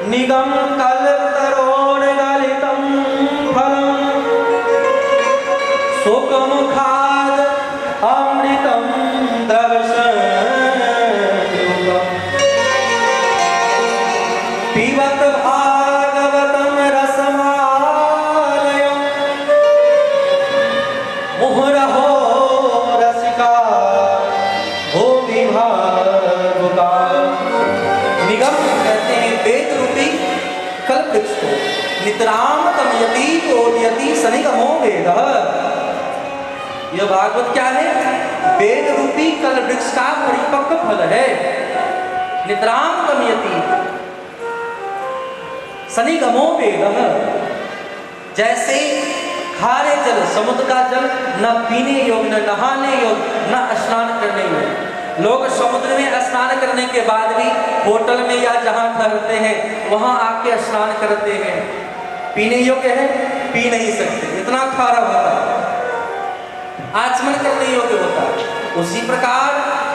निगम कल्पतरोर्गलितं फलं सुखमुखाद अमृतं द्रवसंयुगम् पिबत भागवतं रसमालयं मुहुरहो रसिका भूमि भावुका। निगम कहते हैं वेद रूपी कल्प वृक्ष को। नितराम तमयति ओदयति सनिगमो वेदः। यह भागवत क्या है? वेद रूपी कल्प वृक्ष का परिपक्व फल है। नितराम तमयति सनिगमो वेदः। जैसे खारे जल, समुद्र का जल न पीने योग्य, न नहाने योग्य, न स्नान करने योग्य। लोग समुद्र में स्नान करने के बाद भी होटल में या जहां ठहरते हैं वहां आके स्नान करते हैं। पीने योग्य है? पी नहीं सकते, इतना खारा होता है। आचमन करने योग्य होता है। उसी प्रकार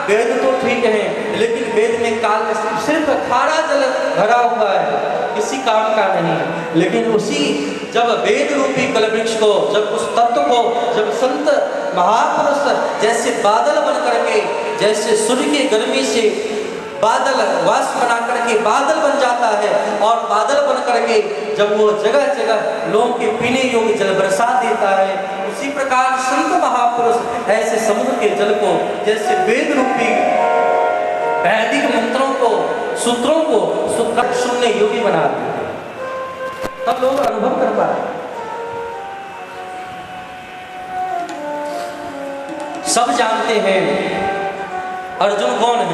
वेद तो ठीक है, लेकिन वेद में काल सिर्फ खारा जल भरा हुआ है, किसी काम का नहीं। लेकिन उसी जब वेद रूपी कलवृक्ष को, जब उस तत्व को, जब संत महापुरुष जैसे बादल बन करके, जैसे सूर्य की गर्मी से बादल वाष्प बना करके बादल बन जाता है, और बादल बन करके जब वो जगह जगह लोगों के पीने योग्य जल बरसा देता है, उसी प्रकार संत महापुरुष ऐसे समुद्र के जल को, जैसे वेद रूपी वैदिक मंत्रों को, सूत्रों को सुनने योग्य बना देते हैं। तब लोग अनुभव कर पाते। सब जानते हैं अर्जुन कौन है?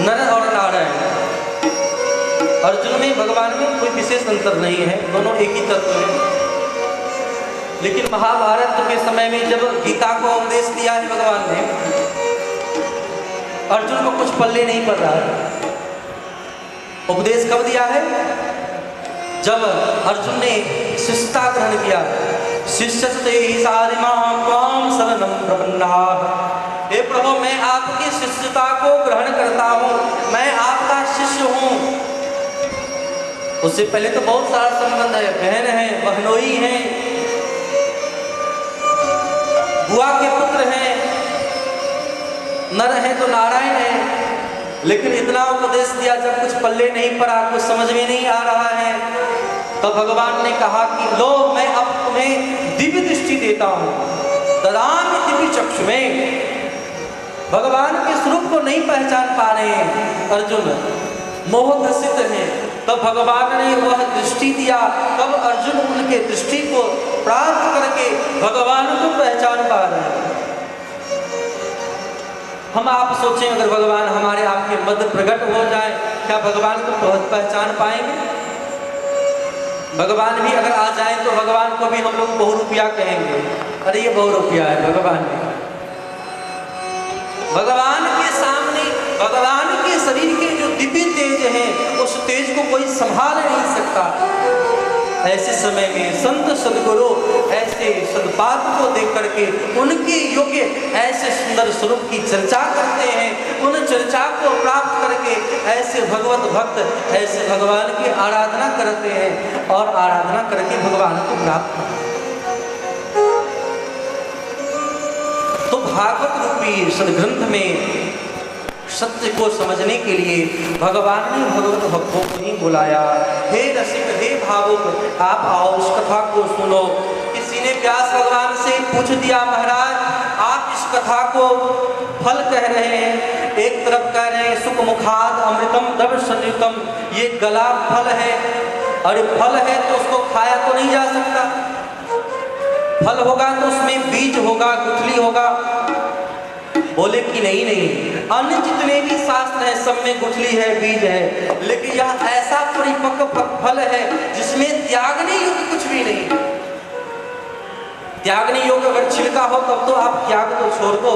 नर और नारायण। अर्जुन में भगवान में कोई विशेष अंतर नहीं है, दोनों एक ही तत्व है। लेकिन महाभारत के समय में जब गीता को उपदेश दिया है भगवान ने, अर्जुन को कुछ पल्ले नहीं पड़ रहा है। उपदेश कब दिया है? जब अर्जुन ने शिष्यता ग्रहण किया। शिष्यस्ते हि सारिमां त्वां शरणं प्रपन्नाः। हे प्रभु, मैं आपकी शिष्यता को ग्रहण करता हूँ, मैं आपका शिष्य हूँ। उससे पहले तो बहुत सारा संबंध है, बहन है, बहनोई है, बुआ के पुत्र हैं, नर है तो नारायण है। लेकिन इतना उपदेश दिया, जब कुछ पल्ले नहीं पड़ा, कुछ समझ में नहीं आ रहा है, तो भगवान ने कहा कि लो, मैं अब तुम्हें दिव्य दृष्टि देता हूँ, ददामि दिव्य चक्षु में। भगवान के स्वरूप को नहीं पहचान पा रहे हैं अर्जुन, मोहग्रसित हैं। तब भगवान ने वह दृष्टि दिया, तब अर्जुन उनके दृष्टि को प्राप्त करके भगवान को पहचान पा रहे हैं। हम आप सोचें, अगर भगवान हमारे आपके मध्य प्रकट हो जाए, क्या भगवान को पहचान पाएंगे? भगवान भी अगर आ जाए तो भगवान को भी हम लोग बहुरूपिया कहेंगे, अरे ये बहुरूपिया है भगवान ने। भगवान के सामने, भगवान के शरीर के जो दिव्य तेज है, उस तेज को कोई संभाल नहीं सकता। ऐसे समय में संत सदगुरु ऐसे सदपात्र को देख करके उनके योग्य ऐसे सुंदर स्वरूप की चर्चा करते हैं। उन चर्चा को प्राप्त करके ऐसे भगवत भक्त ऐसे भगवान की आराधना करते हैं, और आराधना करके भगवान को प्राप्त करते हैं। तो भागवत रूपी सदग्रंथ में सत्य को समझने के लिए भगवान ने भगवत भक्तों को ही बुलाया। हे रसिक, हे भावुक, आप आओ, इस कथा को सुनो। किसी ने व्यास भगवान से पूछ दिया, महाराज आप इस कथा को फल कह रहे हैं, एक तरफ कह रहे हैं सुख मुखाद अमृतम द्रव संयुतम, ये गला फल है, और फल है तो उसको खाया तो नहीं जा सकता। फल होगा तो उसमें बीज होगा, गुठली होगा। बोले कि नहीं नहीं, अन्य जितने भी शास्त्र है सब में गुठली है, बीज है, लेकिन यह ऐसा परिपक्व फल है जिसमें त्यागने योग्य कुछ भी नहीं। त्यागने योग्य अगर छिलका हो तब तो आप त्याग तो छोड़ दो,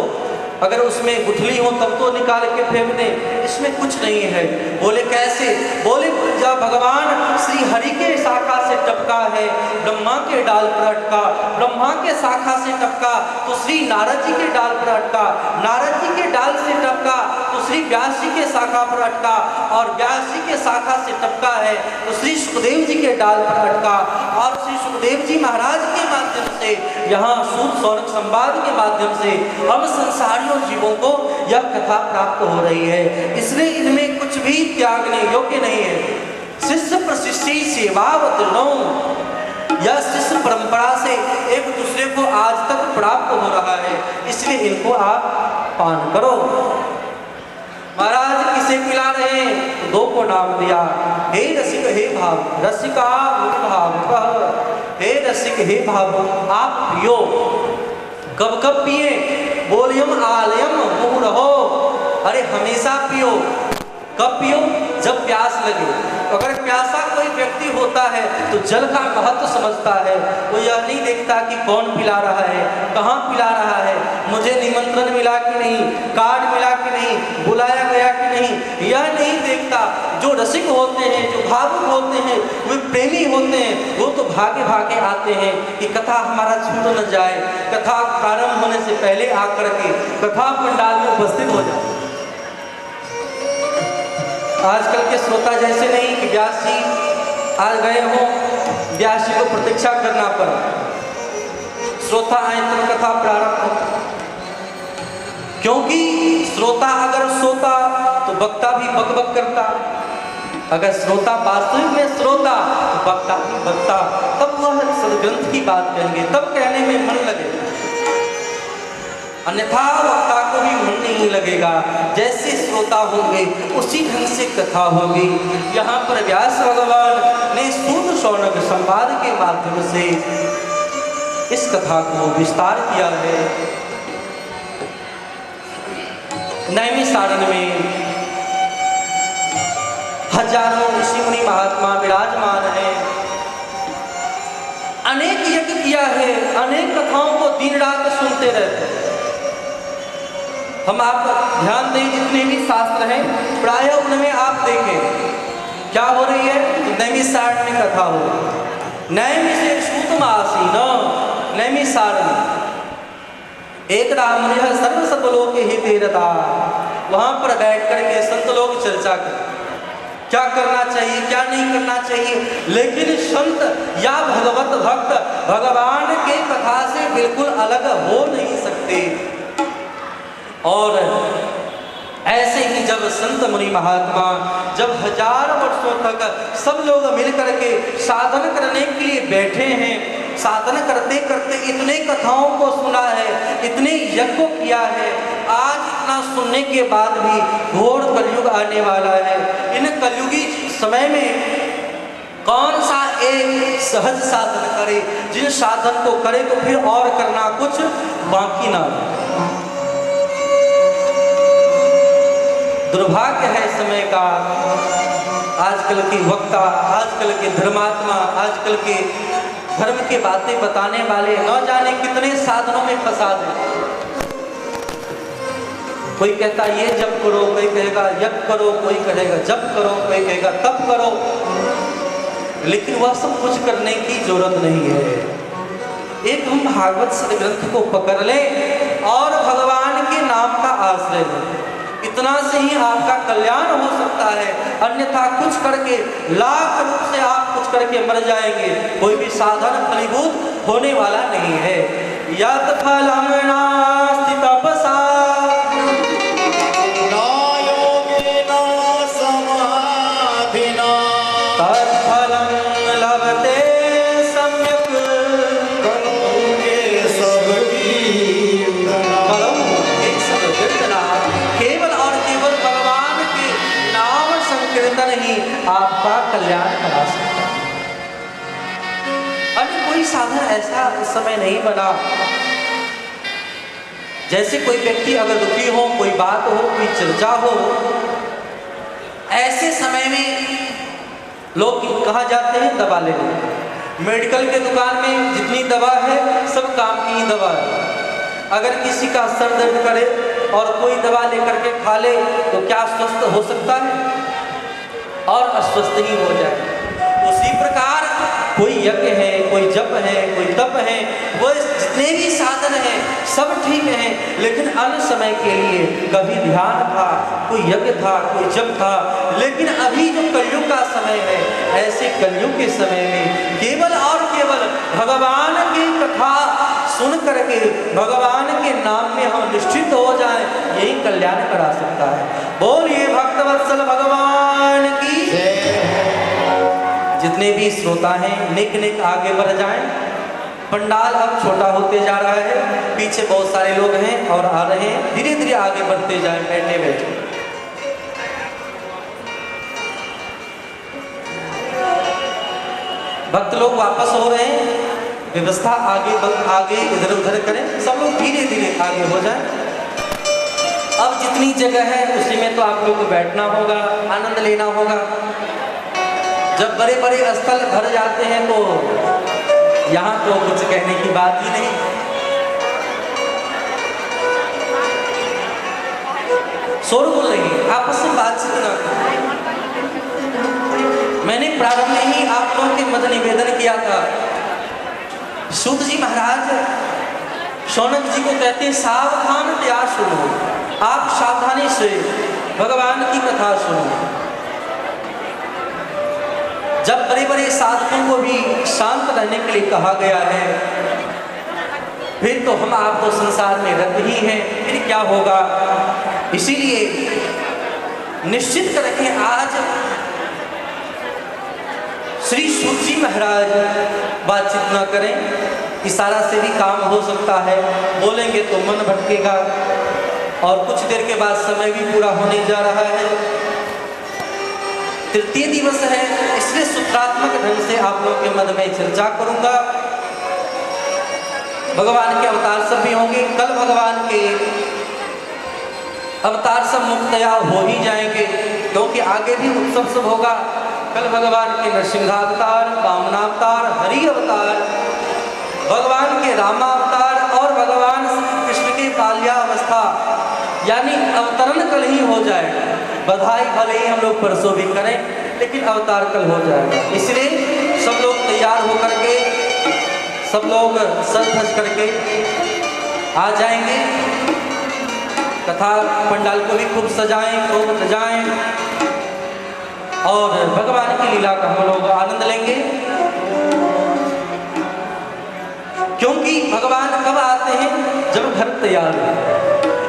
अगर उसमें गुठली हो तब तो निकाल के फेंक दें, इसमें कुछ नहीं है। बोले कैसे? बोले जब भगवान श्री हरि के शाखा से टपका है, ब्रह्मा के डाल पर अटका, ब्रह्मा के शाखा से टपका तो श्री नारद जी के डाल पर अटका, नारद जी के डाल से टपका तो श्री व्यास जी के शाखा पर अटका और व्यास जी के शाखा से टपका है तो श्री सुखदेव जी के डाल पर अटका और श्री सुखदेव जी महाराज के माध्यम से यहाँ सूत सौनक संवाद के माध्यम से हम संसारियों जीवों को यह कथा प्राप्त हो रही है। इसलिए इनमें कुछ भी त्यागने योग्य नहीं है। शिष्य प्रशिष्टि सेवावतरणों, यह शिष्य परंपरा से एक दूसरे को आज तक प्राप्त हो रहा है, इसलिए इनको आप पान करो। महाराज किसे पिला रहे हैं? तो दो को नाम दिया, हे रसिक हे भाव, रसिका भाव, हे रसिक हे भाव, आप पियो। कब कब पिए? बोलियम आलयम मुहुरहो, अरे हमेशा पियो। कब पियो? जब प्यास लगे। अगर प्यासा कोई व्यक्ति होता है तो जल का महत्व समझता है। वो यह नहीं देखता कि कौन पिला रहा है, कहाँ पिला रहा है, मुझे निमंत्रण मिला कि नहीं, कार्ड मिला कि नहीं, बुलाया गया कि नहीं, यह नहीं देखता। जो रसिक होते हैं, जो भावुक होते हैं, वे प्रेमी होते हैं, वो तो भागे भागे आते हैं कि कथा हमारा छूट न जाए। कथा प्रारंभ होने से पहले आकर के कथा पंडाल में उपस्थित हो जाए। आजकल के श्रोता जैसे नहीं कि व्यास जी आ गए हो, व्यास जी को प्रतीक्षा करना पड़ा, श्रोता आए तो कथा प्रारंभ हो। क्योंकि श्रोता अगर सोता तो वक्ता भी बकबक करता, अगर श्रोता वास्तविक में श्रोता तो वक्ता भी बकता, तब वह सदग्रंथ की बात कहेंगे, तब कहने में मन लगेगा, अन्यथा वक्ता को भी मन नहीं लगेगा। जैसे श्रोता होंगे उसी ढंग से कथा होगी। यहाँ पर व्यास भगवान ने सूत शौनक संवाद के माध्यम से इस कथा को विस्तार किया है। नैमिषारण्य में हजारों ऋषि मुनि महात्मा विराजमान है, अनेक यज्ञ किया है, अनेक कथाओं को दिन रात सुनते रहते हैं। हम आप ध्यान दें, जितने भी शास्त्र हैं प्रायः उनमें आप देखें क्या हो रही है, नैमिषारण्य में कथा हो रही है। नैमिषेषूतमासीन नैमिषारण्य, एक राम सर्व सतलोक हिते रता, वहां पर बैठ करके संत लोग चर्चा कर क्या करना चाहिए, क्या नहीं करना चाहिए। लेकिन संत या भगवत भक्त भगवान के कथा से बिल्कुल अलग हो नहीं सकते। और ऐसे ही जब संत मुनि महात्मा जब हजार वर्षों तक सब लोग मिलकर के साधन करने के लिए बैठे हैं, साधन करते करते इतने कथाओं को सुना है, इतने यज्ञ को किया है, आज इतना सुनने के बाद भी घोर कलयुग आने वाला है। इन कलयुगी समय में कौन सा एक सहज साधन करे, जिन साधन को करे तो फिर और करना कुछ बाकी ना रहे। दुर्भाग्य है समय का, आजकल के वक्ता, आजकल के धर्मात्मा, आजकल के धर्म की बातें बताने वाले न जाने कितने साधनों में फंसा दे। कोई कहता ये जप करो, कोई कहेगा यज्ञ करो, कोई कहेगा जप करो, कोई कहेगा तप करो, लेकिन वह सब कुछ करने की जरूरत नहीं है। एक हम भागवत सदग्रंथ को पकड़ लें और भगवान के नाम का आश्रय लें, इतना से ही आपका कल्याण हो सकता है। अन्यथा कुछ करके लाख रूप से आप कुछ करके मर जाएंगे, कोई भी साधन फलीभूत होने वाला नहीं है। यत् फलम् नास्ति तपसा न योगेन समाधिना तत्फलं लभते सम्यक् करोगे सब कीर्तना। केवल और केवल भगवान के नाम संकीर्तन ही आपका कल्याण करा सकता है। अन्य कोई साधन ऐसा इस समय नहीं बना। जैसे कोई व्यक्ति अगर दुखी हो, कोई बात हो, कोई चर्चा हो, ऐसे समय में लोग कहाँ जाते हैं? दवा लेने। मेडिकल के दुकान में जितनी दवा है सब काम की ही दवा है। अगर किसी का सर दर्द करे और कोई दवा लेकर के खा ले तो क्या स्वस्थ हो सकता है? और अस्वस्थ ही हो जाए। उसी प्रकार कोई यज्ञ है, कोई जप है, कोई तप है, वो जितने भी साधन हैं सब ठीक हैं, लेकिन अन्य समय के लिए कभी ध्यान था, कोई यज्ञ था, कोई जप था। लेकिन अभी जो कलयुग का समय है, ऐसे कलयुग के समय में केवल और केवल भगवान की कथा सुन करके भगवान के नाम में हम निश्चित हो जाएं, यही कल्याण करा सकता है। बोलिए भक्तवत्सल भगवान की। जितने भी श्रोता हैं निक आगे बढ़ जाएं। पंडाल अब छोटा होते जा रहा है, पीछे बहुत सारे लोग हैं और आ रहे हैं, धीरे धीरे आगे बढ़ते जाएं, बैठे बैठे। भक्त लोग वापस हो रहे हैं, व्यवस्था आगे इधर उधर करें, सब लोग धीरे धीरे आगे हो जाएं। अब जितनी जगह है उसी में तो आप लोग को बैठना होगा, आनंद लेना होगा। जब बड़े बड़े स्थल भर जाते हैं तो यहाँ तो कुछ कहने की बात ही नहीं। शोरगुल नहीं, आपस में बातचीत ना करें। मैंने प्रारंभ में ही आप लोगों के मध्य निवेदन किया था, सूत जी महाराज शौनक जी को कहते हैं सावधान त्याग सुनो, आप सावधानी से भगवान की कथा सुनो। जब बड़े बड़े साधकों को भी शांत रहने के लिए कहा गया है, फिर तो हम आप तो संसार में रत ही हैं, फिर क्या होगा। इसीलिए निश्चित करके आज श्री सूत जी महाराज बातचीत ना करें, इशारा से भी काम हो सकता है, बोलेंगे तो मन भटकेगा और कुछ देर के बाद समय भी पूरा होने जा रहा है। तृतीय दिवस है, इसलिए सूत्रात्मक ढंग से आप लोगों के मध्य में चर्चा करूंगा। भगवान के अवतार सब भी होंगे, कल भगवान के अवतार सब मुक्तया हो ही जाएंगे, क्योंकि आगे भी उत्सव सब होगा। कल भगवान के नरसिंहावतार, वामनावतार, हरि अवतार, भगवान के रामावतार और भगवान कृष्ण के बाल्यावस्था यानी अवतरण कल ही हो जाएगा। बधाई भले ही हम लोग परसों भी करें, लेकिन अवतार कल हो जाएगा। इसलिए सब लोग तैयार होकर के, सब लोग सज धज करके आ जाएंगे। कथा पंडाल को भी खूब सजाएं, खूब सजाएं और भगवान की लीला का हम लोग आनंद लेंगे। क्योंकि भगवान कब आते हैं? जब घर तैयार है।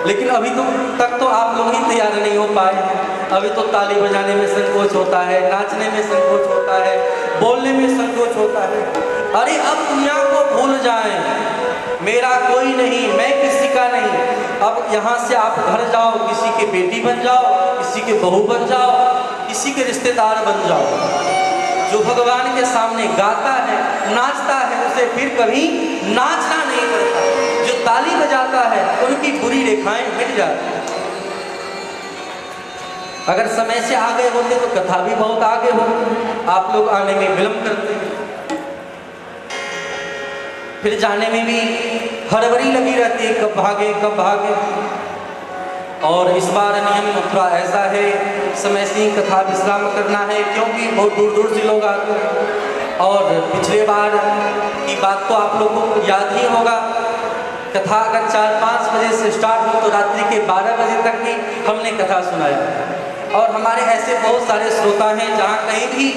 लेकिन अभी तक तो आप लोग ही तैयार नहीं हो पाए। अभी तो ताली बजाने में संकोच होता है, नाचने में संकोच होता है, बोलने में संकोच होता है। अरे अब दुनिया को भूल जाएं, मेरा कोई नहीं, मैं किसी का नहीं। अब यहाँ से आप घर जाओ, किसी की बेटी बन जाओ, किसी के बहू बन जाओ, किसी के रिश्तेदार बन जाओ। जो भगवान के सामने गाता है, नाचता है, उसे फिर कभी नाचना नहीं पड़ता। जो ताली बजाता है उनकी बुरी रेखाएं मिट जाती हैं। अगर समय से आगे होते तो कथा भी बहुत आगे हो, आप लोग आने में विलंब करते, फिर जाने में भी हड़बड़ी लगी रहती है, कब भागे कब भागे। और इस बार नियम थोड़ा ऐसा है, समय से ही कथा विश्राम करना है, क्योंकि बहुत दूर दूर से लोग आते हैं। और पिछले बार की बात तो आप लोगों को याद ही होगा, कथा अगर 4-5 बजे से स्टार्ट हो तो रात्रि के 12 बजे तक ही हमने कथा सुनाया। और हमारे ऐसे बहुत सारे श्रोता हैं जहाँ कहीं भी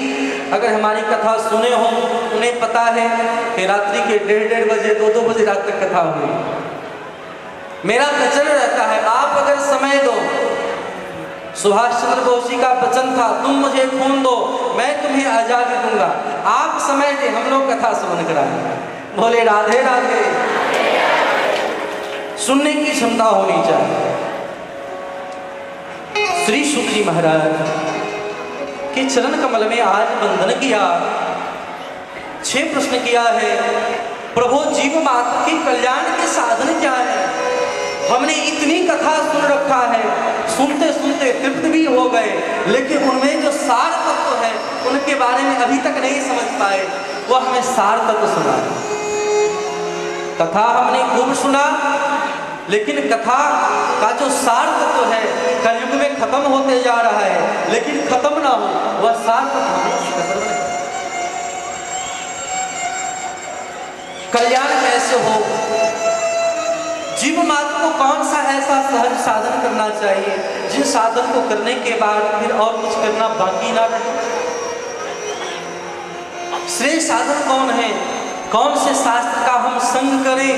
अगर हमारी कथा सुने हो, उन्हें पता है कि रात्रि के 1:30 बजे 2-2 बजे रात तक कथा हुई। मेरा वचन रहता है, आप अगर समय दो, सुभाष चंद्र बोस जी का वचन था, तुम मुझे खून दो मैं तुम्हें आजादी दूंगा। आप समय दे, हम लोग कथा श्रवण कराएंगे। बोले राधे राधे। सुनने की क्षमता होनी चाहिए। श्री सूत जी महाराज के चरण कमल में आज वंदन किया, 6 प्रश्न किया है। प्रभु जीव मात्र के कल्याण के साधन क्या है? हमने इतनी कथा सुन रखा है, सुनते सुनते तृप्त भी हो गए, लेकिन उनमें जो सार तत्व है उनके बारे में अभी तक नहीं समझ पाए। वह हमें सार तत्व सुना। कथा हमने खूब सुना, लेकिन कथा का जो सार तत्व है कलयुग में खत्म होते जा रहा है, लेकिन खत्म ना हो वह सार तत्व। कल्याण कैसे हो, जीव मात्र को कौन सा ऐसा सहज साधन करना चाहिए जिस साधन को करने के बाद फिर और कुछ करना बाकी ना रहे। श्रेष्ठ साधन कौन है, कौन से शास्त्र का हम संग करें।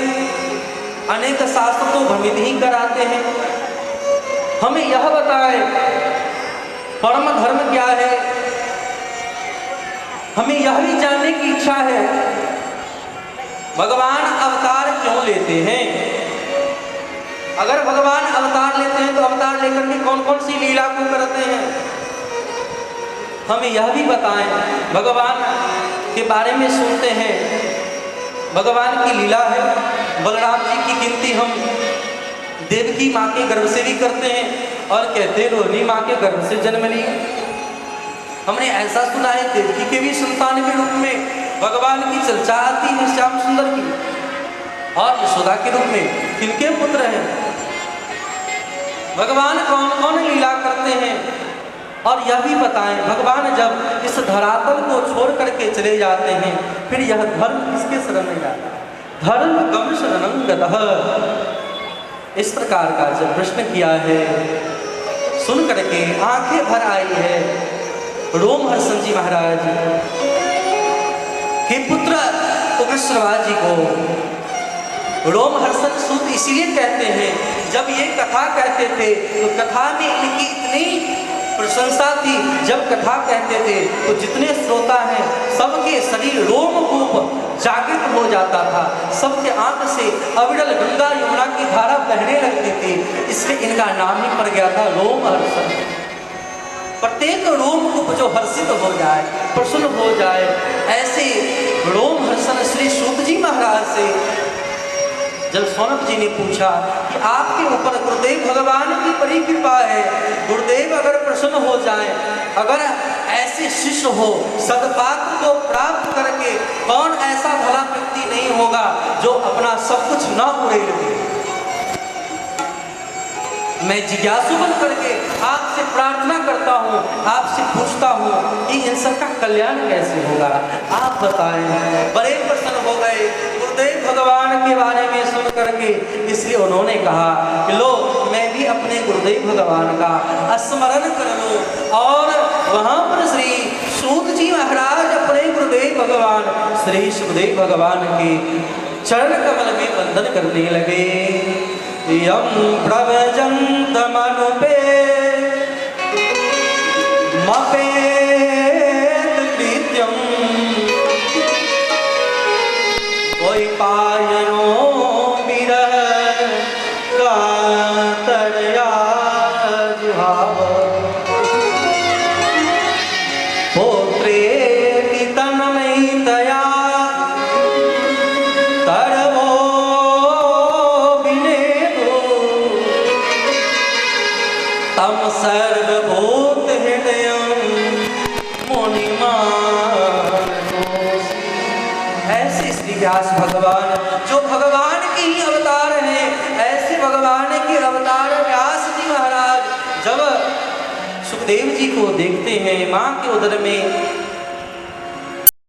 अनेक शास्त्र तो भ्रमित ही कराते हैं। हमें यह बताए परम धर्म क्या है, हमें यह भी जानने की इच्छा है भगवान अवतार क्यों लेते हैं। अगर भगवान अवतार लेते हैं तो अवतार लेकर के कौन कौन सी लीला को करते हैं, हमें यह भी बताएं। भगवान के बारे में सुनते हैं, भगवान की लीला है। बलराम जी की गिनती हम देवकी माँ के गर्भ से भी करते हैं और कहते हैं रोहिणी माँ के गर्भ से जन्म ली। हमने ऐसा सुना है देवकी के भी संतान के रूप में भगवान की चर्चा आती है श्याम सुंदर की, और यशोदा के रूप में किनके पुत्र हैं। भगवान कौन कौन लीला करते हैं और यह भी बताएं भगवान जब इस धरातल को छोड़ करके चले जाते हैं फिर यह धर्म किसके शरण में जाता है। धर्म गम शरणं गतः, इस प्रकार का जब प्रश्न किया है सुन करके आंखें भर आई है रोमहर्षण जी महाराज के पुत्र उग्रश्रवा जी को। रोमहर्षण सूत इसीलिए कहते हैं जब ये कथा कहते थे तो कथा में इनकी इतनी प्रशंसा थी, जब कथा कहते थे तो जितने श्रोता हैं सबके शरीर रोमकूप जागृत हो जाता था, सबके आंख से अविरल गंगा यमुना की धारा बहने लगती थी, इसलिए इनका नाम ही पड़ गया था रोमहर्षण। प्रत्येक रोमकूप जो हर्षित हो जाए, प्रसन्न हो जाए, ऐसे रोमहर्षण श्री सूत जी महाराज से जब सौनक जी ने पूछा कि आपके ऊपर गुरुदेव भगवान की बड़ी कृपा है, गुरुदेव अगर प्रसन्न हो जाए, अगर ऐसे शिष्य हो सदपात्र को प्राप्त करके कौन ऐसा भला व्यक्ति नहीं होगा जो अपना सब कुछ न उड़ेल दे। मैं जिज्ञासु बन करके आपसे प्रार्थना करता हूँ, आपसे पूछता हूँ कि इन सबका कल्याण कैसे होगा, आप बताएं। बड़े प्रसन्न हो गए गुरुदेव भगवान के बारे में सुन करके, इसलिए उन्होंने कहा कि लो मैं भी अपने गुरुदेव भगवान का स्मरण कर लूं। और वहाँ पर श्री सूत जी महाराज अपने गुरुदेव भगवान श्री सुखदेव भगवान के चरण कमल में वंदन करने लगे। यम प्रवजंत मनुपे मपेत कृत्यम कोई पायनो विरह कातरया जुहाव पोत्रेति तन्मयितया तम सर्वभूत हृदयं मुनिमान। ऐसे श्री व्यास भगवान जो भगवान के ही अवतार हैं, ऐसे भगवान के अवतार व्यास जी महाराज जब सुखदेव जी को देखते हैं माँ के उदर में